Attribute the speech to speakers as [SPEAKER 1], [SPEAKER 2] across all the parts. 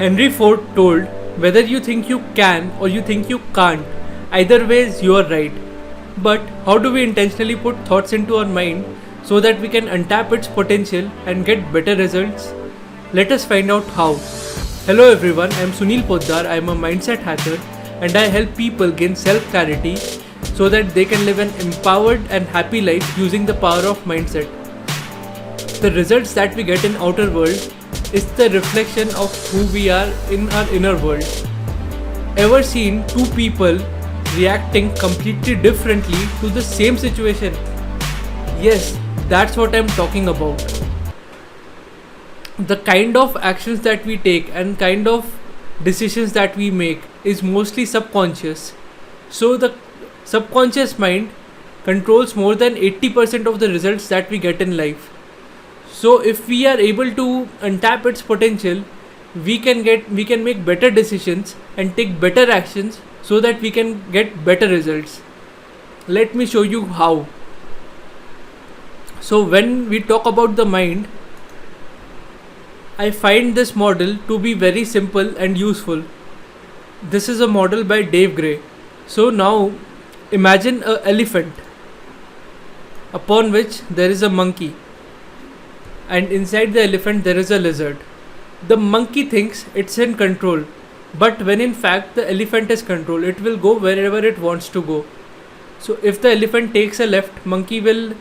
[SPEAKER 1] Henry Ford told, whether you think you can or you think you can't, either ways you are right. But how do we intentionally put thoughts into our mind so that we can untap its potential and get better results? Let us find out how. Hello everyone, I am Sunil Poddar. I am a mindset hacker and I help people gain self-clarity so that they can live an empowered and happy life using the power of mindset. The results that we get in outer world is the reflection of who we are in our inner world. Ever seen two people reacting completely differently to the same situation? Yes, that's what I'm talking about. The kind of actions that we take and kind of decisions that we make is mostly subconscious. So the subconscious mind controls more than 80% of the results that we get in life. So if we are able to untap its potential, we can make better decisions and take better actions so that we can get better results. Let me show you how. So when we talk about the mind, I find this model to be very simple and useful. This is a model by Dave Gray. So now imagine an elephant upon which there is a monkey, and inside the elephant there is a lizard. The monkey thinks it's in control, but when in fact the elephant is control, it will go wherever it wants to go. So if the elephant takes a left, monkey will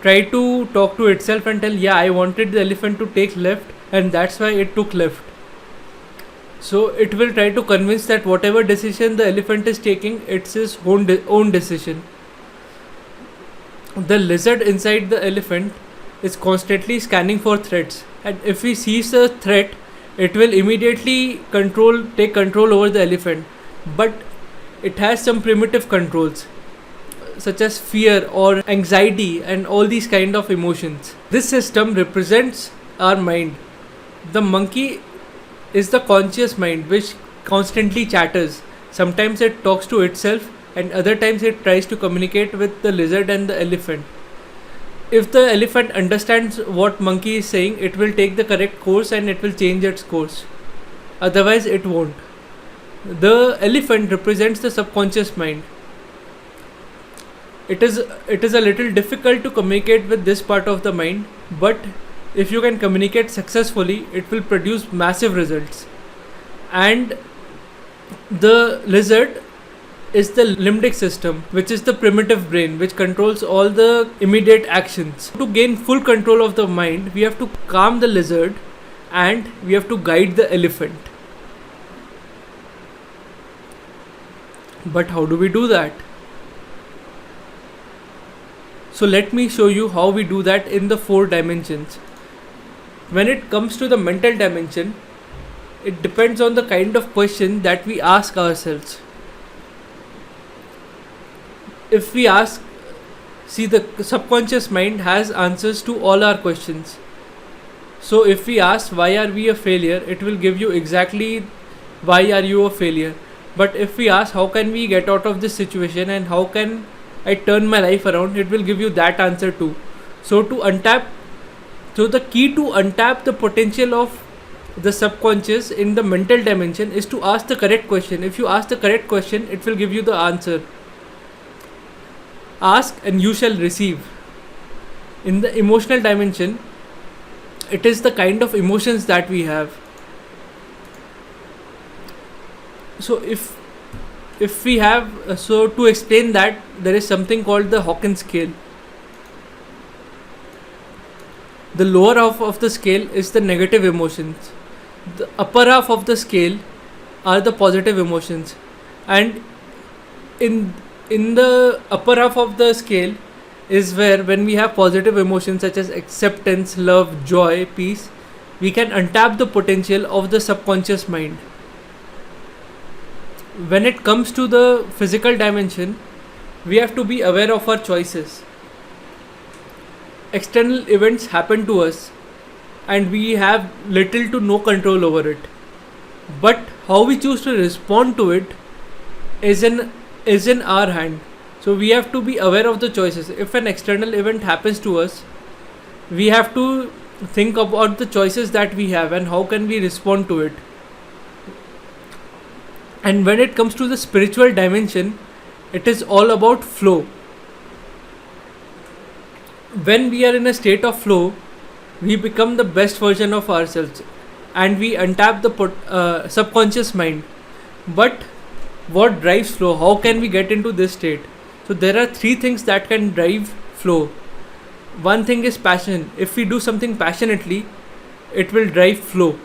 [SPEAKER 1] try to talk to itself and tell, yeah, I wanted the elephant to take left and that's why it took left. So it will try to convince that whatever decision the elephant is taking, it's his own decision. The lizard inside the elephant is constantly scanning for threats, and if he sees a threat, it will immediately take control over the elephant. But it has some primitive controls such as fear or anxiety and all these kind of emotions. This system represents our mind. The monkey is the conscious mind which constantly chatters. Sometimes it talks to itself and other times it tries to communicate with the lizard and the elephant. If the elephant understands what monkey is saying, it will take the correct course and it will change its course. Otherwise it won't. The elephant represents the subconscious mind. It is a little difficult to communicate with this part of the mind, but if you can communicate successfully, it will produce massive results. And the lizard is the limbic system, which is the primitive brain which controls all the immediate actions. To gain full control of the mind, we have to calm the lizard and we have to guide the elephant. But how do we do that? So let me show you how we do that in the 4 dimensions. When it comes to the mental dimension, it depends on the kind of question that we ask ourselves. If we ask, see, the subconscious mind has answers to all our questions. So if we ask why are we a failure, it will give you exactly why are you a failure. But if we ask how can we get out of this situation and how can I turn my life around, it will give you that answer too. So the key to untap the potential of the subconscious in the mental dimension is to ask the correct question. If you ask the correct question, it will give you the answer. Ask and you shall receive. In the emotional dimension, it is the kind of emotions that we have. So if we have, so to explain that, there is something called the Hawkins scale. The lower half of the scale is the negative emotions. The upper half of the scale are the positive emotions. And in the upper half of the scale is where, when we have positive emotions such as acceptance, love, joy, peace, we can untap the potential of the subconscious mind. When it comes to the physical dimension, we have to be aware of our choices. External events happen to us and we have little to no control over it. But how we choose to respond to it is in our hand. So we have to be aware of the choices. If an external event happens to us, we have to think about the choices that we have and how can we respond to it. And when it comes to the spiritual dimension, it is all about flow. When we are in a state of flow, we become the best version of ourselves, and we untap the subconscious mind. But what drives flow? How can we get into this state? So there are three things that can drive flow. One thing is passion. If we do something passionately, it will drive flow.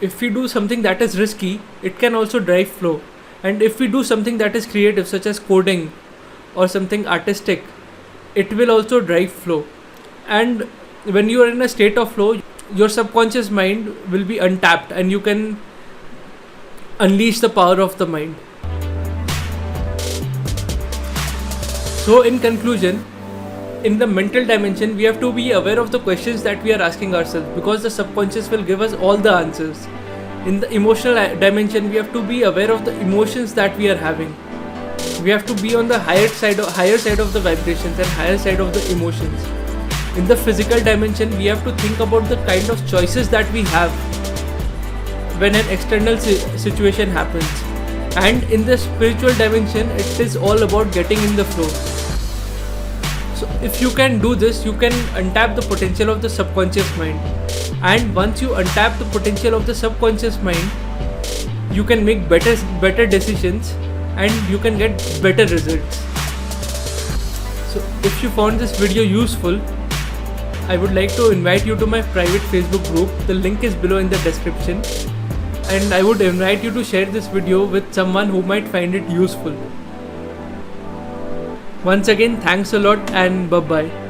[SPEAKER 1] If we do something that is risky, it can also drive flow. And if we do something that is creative, such as coding or something artistic, it will also drive flow. And when you are in a state of flow, your subconscious mind will be untapped and you can unleash the power of the mind. So, in conclusion, in the mental dimension, we have to be aware of the questions that we are asking ourselves, because the subconscious will give us all the answers. In the emotional dimension, we have to be aware of the emotions that we are having. We have to be on the higher side of the vibrations and higher side of the emotions. In the physical dimension, we have to think about the kind of choices that we have when an external situation happens. And in the spiritual dimension, it is all about getting in the flow. So if you can do this, you can untap the potential of the subconscious mind. And once you untap the potential of the subconscious mind, you can make better decisions and you can get better results. So if you found this video useful, I would like to invite you to my private Facebook group. The link is below in the description. And I would invite you to share this video with someone who might find it useful. Once again, thanks a lot and bye bye.